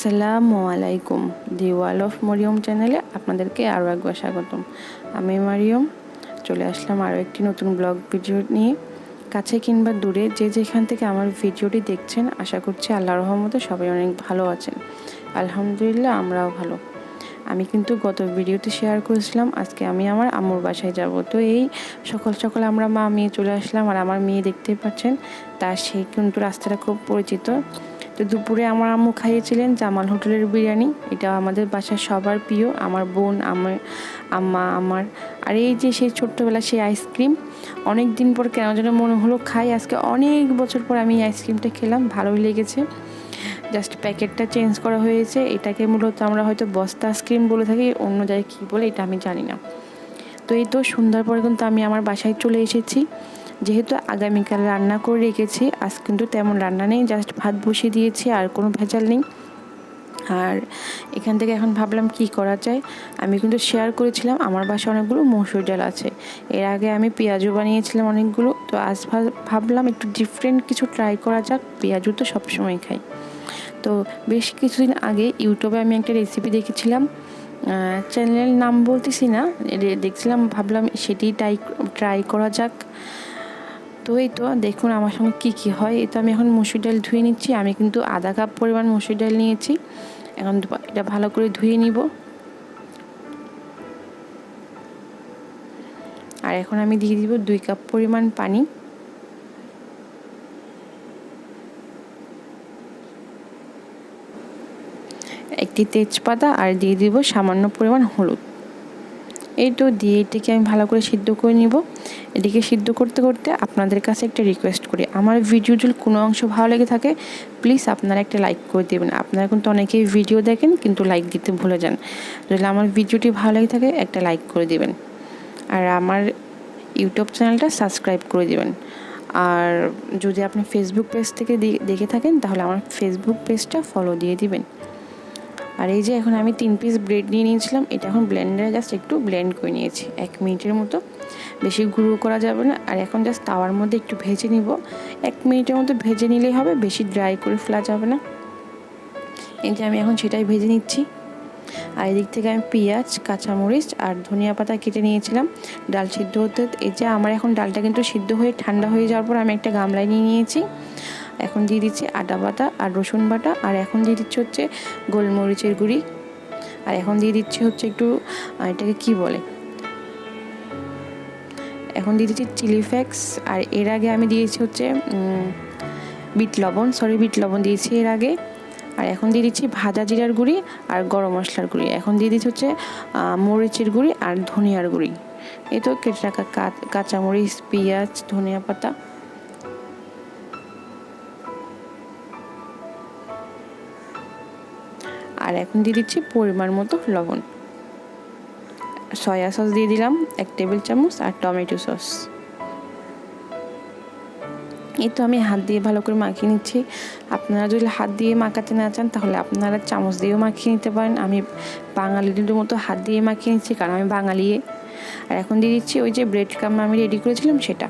আসসালামু আলাইকুম। দি wall of Mariam চ্যানেলে আপনাদেরকে আরও একবার স্বাগতম। আমি মারিয়ম চলে আসলাম আরও একটি নতুন ব্লগ ভিডিও নিয়ে। কাছে কিংবা দূরে যে যেখান থেকে আমার ভিডিওটি দেখছেন, আশা করছি আল্লাহর রহমতে সবাই অনেক ভালো আছেন। আলহামদুলিল্লাহ, আমরাও ভালো। আমি কিন্তু গত ভিডিওতে শেয়ার করেছিলাম আজকে আমি আমার আম্মুর বাসায় যাব। তো এই সকাল সকাল আমরা মা মেয়ে চলে আসলাম। আর আমার মেয়ে দেখতেই পাচ্ছেন, তার সেই কিন্তু রাস্তাটা খুব পরিচিত। তো দুপুরে আমার আম্মু খাইয়েছিলেন জামাল হোটেলের বিরিয়ানি। এটা আমাদের বাসার সবার প্রিয়, আমার বোন, আমার আম্মা, আমার। আর এই যে সেই ছোট্টবেলা সেই আইসক্রিম, অনেক দিন পর কেন যেন মনে হলো খাই। আজকে অনেক বছর পর আমি এই আইসক্রিমটা খেলাম, ভালোই লেগেছে। জাস্ট প্যাকেটটা চেঞ্জ করা হয়েছে। এটাকে মূলত আমরা হয়তো বস্তা আইসক্রিম বলে থাকি, অন্য জায়গায় কী বলে এটা আমি জানি না। তো এই তো সন্ধ্যার পরে কিন্তু আমি আমার বাসায় চলে এসেছি। যেহেতু আগামীকাল রান্না করে রেখেছি, আজ কিন্তু তেমন রান্না নেই, জাস্ট ভাত বসিয়ে দিয়েছি, আর কোনো ভেজাল নেই। আর এখান থেকে এখন ভাবলাম কি করা যায়। আমি কিন্তু শেয়ার করেছিলাম আমার বাসায় অনেকগুলো মসুর ডাল আছে। এর আগে আমি পেঁয়াজু বানিয়েছিলাম অনেকগুলো। তো আজ ভাবলাম একটু ডিফারেন্ট কিছু ট্রাই করা যাক। পেঁয়াজু তো সবসময় খাই। তো বেশ কিছুদিন আগে ইউটিউবে আমি একটা রেসিপি দেখেছিলাম, চ্যানেলের নাম বলতেছি না, দেখছিলাম, ভাবলাম সেটি ট্রাই করা যাক। তো এই তো দেখুন আমার সঙ্গে কী হয়। এই তো আমি এখন মসুর ডাল ধুয়ে নিচ্ছি। আমি কিন্তু আধা কাপ পরিমাণ মসুর ডাল নিয়েছি। এখন এটা ভালো করে ধুয়ে নিব। আর এখন আমি দিয়ে দিব 2 কাপ পরিমাণ পানি। একটি তেজপাতা আর দিয়ে দিব সামান্য পরিমাণ হলুদ। এই তো দিয়ে এটিকে আমি ভালো করে সিদ্ধ করে নিব। এটিকে সিদ্ধ করতে করতে আপনাদের কাছে একটা রিকোয়েস্ট করি, আমার ভিডিও যদি কোনো অংশ ভালো লেগে থাকে প্লিজ আপনারা একটা লাইক করে দেবেন। আপনারা কিন্তু অনেকেই ভিডিও দেখেন কিন্তু লাইক দিতে ভুলে যান। যদি আমার ভিডিওটি ভালো লেগে থাকে একটা লাইক করে দেবেন, আর আমার ইউটিউব চ্যানেলটা সাবস্ক্রাইব করে দেবেন। আর যদি আপনি ফেসবুক পেজ থেকে দেখে থাকেন তাহলে আমার ফেসবুক পেজটা ফলো দিয়ে দিবেন। আর এই যে এখন আমি 3 পিস ব্রেড নিয়ে নিয়েছিলাম, এটা এখন ব্লেন্ডারে জাস্ট একটু ব্লেন্ড করে নিয়েছি 1 মিনিটের মতো, বেশি গুঁড়ো করা যাবে না। আর এখন জাস্ট তাওয়ার মধ্যে একটু ভেজে নিব, 1 মিনিটের মতো ভেজে নিলেই হবে, বেশি ড্রাই করে ফেলা যাবে না। এই যে আমি এখন সেটাই ভেজে নিচ্ছি। আর এদিক থেকে আমি পেঁয়াজ, কাঁচামরিচ আর ধনিয়া পাতা কেটে নিয়েছিলাম ডাল সিদ্ধ হতে। এই যে আমার এখন ডালটা কিন্তু সিদ্ধ হয়ে ঠান্ডা হয়ে যাওয়ার পর আমি একটা গামলায় নিয়ে নিয়েছি। এখন দিয়ে দিচ্ছি আদা বাটা আর রসুন বাটা, আর এখন দিয়ে দিচ্ছি হচ্ছে গোলমরিচের গুঁড়ি, আর এখন দিয়ে দিচ্ছি হচ্ছে একটু এটাকে কি বলে, এখন দিয়ে দিচ্ছি চিলি ফ্লেক্স। আর এর আগে আমি দিয়েছি হচ্ছে বিট লবণ দিয়েছি এর আগে। আর এখন দিয়ে দিচ্ছি ভাজা জিরার গুঁড়ি আর গরম মশলার গুঁড়ি। এখন দিয়ে দিচ্ছি হচ্ছে মরিচের গুঁড়ি আর ধনিয়ার গুঁড়ি। এই তো কেটে রাখা কাঁচামরিচ, পেঁয়াজ, ধনিয়া পাতা। আর এখন দিয়ে দিচ্ছি পরিমাণ মতো লবণ। সয়া সস দিয়ে দিলাম 1 টেবিল চামচ আর টমেটো সস। এই তো আমি হাত দিয়ে ভালো করে মাখিয়ে নিচ্ছি। আপনারা যদি হাত দিয়ে মাখাতে না চান তাহলে আপনারা চামচ দিয়েও মাখিয়ে নিতে পারেন। আমি বাঙালিদের মতো হাত দিয়ে মাখিয়ে নিচ্ছি, কারণ আমি বাঙালি। আর এখন দিয়ে দিচ্ছি ওই যে ব্রেড ক্রাম্ব আমি রেডি করেছিলাম সেটা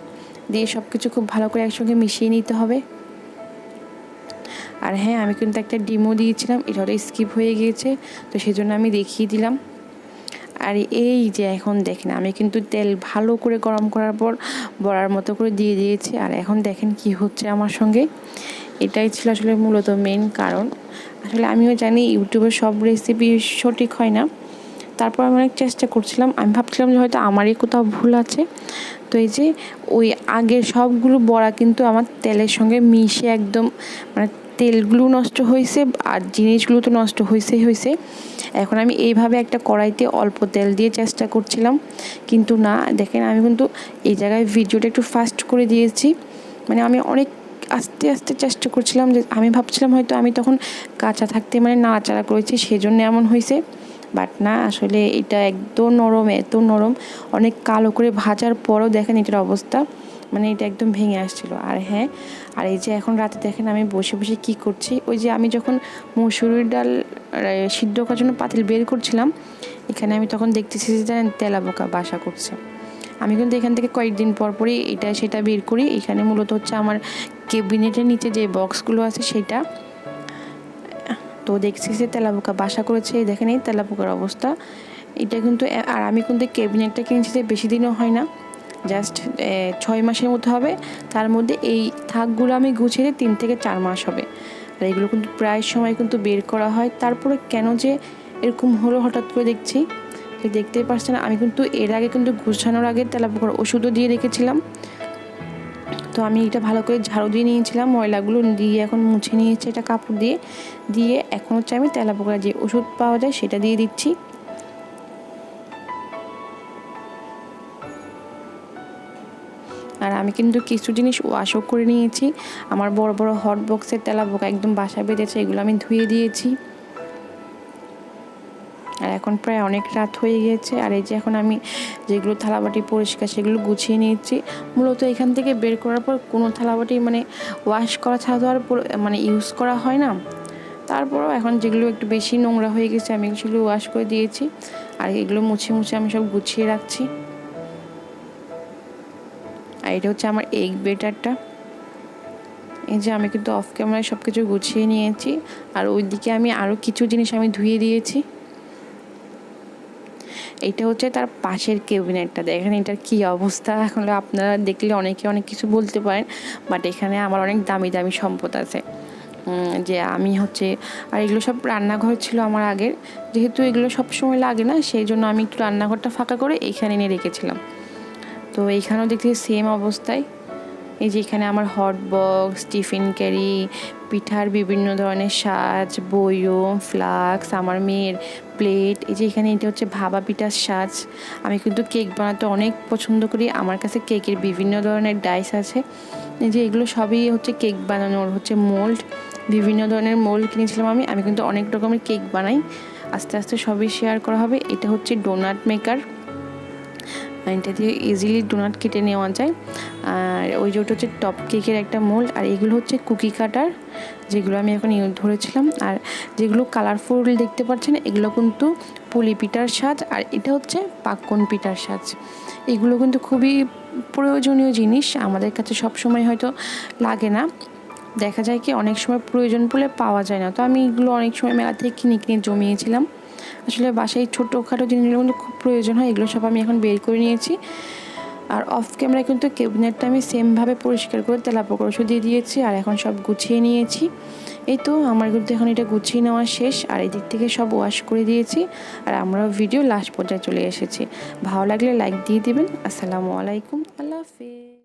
দিয়ে সব কিছু খুব ভালো করে একসঙ্গে মিশিয়ে নিতে হবে। আর হ্যাঁ, আমি কিন্তু একটা ডিমও দিয়েছিলাম, এটা হয়তো স্কিপ হয়ে গিয়েছে, তো সেই জন্য আমি দেখিয়ে দিলাম। আর এই যে এখন দেখেন আমি কিন্তু তেল ভালো করে গরম করার পর বড়ার মতো করে দিয়ে দিয়েছি। আর এখন দেখেন কি হচ্ছে আমার সঙ্গে। এটাই ছিল আসলে মূলত মেন কারণ। আসলে আমিও জানি ইউটিউবের সব রেসিপি সঠিক হয় না, তারপর আমি অনেক চেষ্টা করছিলাম। আমি ভাবছিলাম যে হয়তো আমারই কোথাও ভুল আছে। তো এই যে ওই আগের সবগুলো বড়া কিন্তু আমার তেলের সঙ্গে মিশে একদম মানে তেলগুলো নষ্ট হয়েছে আর জিনিসগুলো তো নষ্ট হয়েছে। এখন আমি এইভাবে একটা কড়াইতে অল্প তেল দিয়ে চেষ্টা করছিলাম, কিন্তু না, দেখেন আমি কিন্তু এই জায়গায় ভিডিওটা একটু ফাস্ট করে দিয়েছি। মানে আমি অনেক আস্তে আস্তে চেষ্টা করছিলাম, যে আমি ভাবছিলাম হয়তো আমি তখন কাঁচা থাকতে মানে নাড়াচাড়া করেছি সেজন্য এমন হয়েছে। বাট না, আসলে এটা এত নরম, অনেক কালো করে ভাজার পরও দেখেন এটার অবস্থা, মানে এটা একদম ভেঙে আসছিল। আর হ্যাঁ, আর এই যে এখন রাতে দেখেন আমি বসে বসে কি করছি, ওই যে আমি যখন মসুরির ডাল সিদ্ধ করার জন্য পাতিল বের করছিলাম, এখানে আমি তখন দেখতেছি যে জানেন তেলাপোকা বাসা করছে। আমি কিন্তু এখান থেকে কয়েকদিন পরই এটা সেটা বের করি। এখানে মূলত হচ্ছে আমার ক্যাবিনেটের নিচে যে বক্সগুলো আছে সেটা। তো তো দেখছি যে তেলাপোকা বাসা করেছে, দেখেন এই তেলাপোকার অবস্থা। এটা কিন্তু, আর আমি কিন্তু ক্যাবিনেটটা কিনেছি যে বেশি দিনও হয় না, জাস্ট 6 মাসের মতো হবে। তার মধ্যে এই থাকগুলো আমি গুছিয়ে 3 থেকে 4 মাস হবে। আর এগুলো কিন্তু প্রায় সময় কিন্তু বের করা হয়। তারপরে কেন যে এরকম হলো হঠাৎ করে দেখছি, দেখতেই পারছেন আমি কিন্তু এর আগে কিন্তু গুছানোর আগে তেলাপোকার ওষুধও দিয়ে রেখেছিলাম। তো আমি এটা ভালো করে ঝাড়ু দিয়ে নিয়েছিলাম, ময়লাগুলো দিয়ে এখন মুছে নিয়েছি এটা কাপড় দিয়ে এখন হচ্ছে আমি তেলাপোকার যে ওষুধ পাওয়া যায় সেটা দিয়ে দিচ্ছি। আর আমি কিন্তু কিছু জিনিস ওয়াশও করে নিয়েছি। আমার বড় বড় হট বক্সের তেলাপোকা একদম বাসা বেঁধেছে, এগুলো আমি ধুয়ে দিয়েছি। আর এখন প্রায় অনেক রাত হয়ে গিয়েছে। আর এই যে এখন আমি যেগুলো থালাবাটি পরিষ্কার সেগুলো গুছিয়ে নিয়েছি। মূলত এখান থেকে বের করার পর কোনো থালাবাটি মানে ওয়াশ করা ছাড়া তো আর মানে ইউজ করা হয় না। তারপরও এখন যেগুলো একটু বেশি নোংরা হয়ে গেছে আমি সেগুলো ওয়াশ করে দিয়েছি। আর এগুলো মুছে আমি সব গুছিয়ে রাখছি। আর এটা হচ্ছে আমার এগ বেটারটা। এই যে আমি কিন্তু অফ ক্যামেরায় সব কিছু গুছিয়ে নিয়েছি। আর ওইদিকে আমি আরও কিছু জিনিস আমি ধুয়ে দিয়েছি। এটা হচ্ছে তার পাশের ক্যাবিনেটটা, দেখেন এটার কি অবস্থা। এখন আপনারা দেখলে অনেকে অনেক কিছু বলতে পারেন, বাট এখানে আমার অনেক দামি দামি সম্পদ আছে। যে আমি হচ্ছে, আর এগুলো সব রান্নাঘর ছিল আমার আগের, যেহেতু এগুলো সব সময় লাগে না সেই জন্য আমি একটু রান্নাঘরটা ফাঁকা করে এইখানে এনে রেখেছিলাম। তো এইখানেও দেখছি সেম অবস্থায়। এই যে এখানে আমার হট বক্স, টিফিন ক্যারি, পিঠার বিভিন্ন ধরনের সাজ, বয়ম, ফ্লাক্স, আমার মেয়ের প্লেট। এই যে এখানে এটা হচ্ছে ভাবা পিঠার সাজ। আমি কিন্তু কেক বানাতে অনেক পছন্দ করি, আমার কাছে কেকের বিভিন্ন ধরনের ডাইস আছে। এই যে এগুলো সবই হচ্ছে কেক বানানোর হচ্ছে মোল্ড, বিভিন্ন ধরনের মোল্ড কিনেছিলাম আমি কিন্তু অনেক রকমের কেক বানাই। আস্তে আস্তে সবই শেয়ার করা হবে। এটা হচ্ছে ডোনাট মেকার, এটা দিয়ে ইজিলি ডোনাট কেটে নেওয়া যায়। আর ওই যে ওটা হচ্ছে টপ কেকের একটা মোল্ড। আর এগুলো হচ্ছে কুকি কাটার, যেগুলো আমি এখন ধরেছিলাম। আর যেগুলো কালারফুল দেখতে পাচ্ছেন এগুলো কিন্তু পুলি পিঠার সাজ। আর এটা হচ্ছে পাক্কন পিঠার সাজ। এগুলো কিন্তু খুবই প্রয়োজনীয় জিনিস, আমাদের কাছে সব সময় হয়তো লাগে না, দেখা যায় কি অনেক সময় প্রয়োজন পড়লে পাওয়া যায় না। তো আমি এগুলো অনেক সময় মেলা থেকে কিনে জমিয়েছিলাম। আসলে বাসায় ছোটোখাটো জিনিসগুলো কিন্তু খুব প্রয়োজন হয়, এগুলো সব আমি এখন বের করে নিয়েছি। আর অফ ক্যামেরায় কিন্তু ক্যাবিনেটটা আমি সেমভাবে পরিষ্কার করে তেলাপোকা ওষুধ দিয়ে দিয়েছি। আর এখন সব গুছিয়ে নিয়েছি। এই তো আমার কিন্তু এখন এটা গুছিয়ে নেওয়া শেষ। আর এই দিক থেকে সব ওয়াশ করে দিয়েছি। আর আমরাও ভিডিও লাস্ট পর্যায়ে চলে এসেছি। ভালো লাগলে লাইক দিয়ে দিবেন। আসসালামু আলাইকুম, আল্লাহ হাফেজ।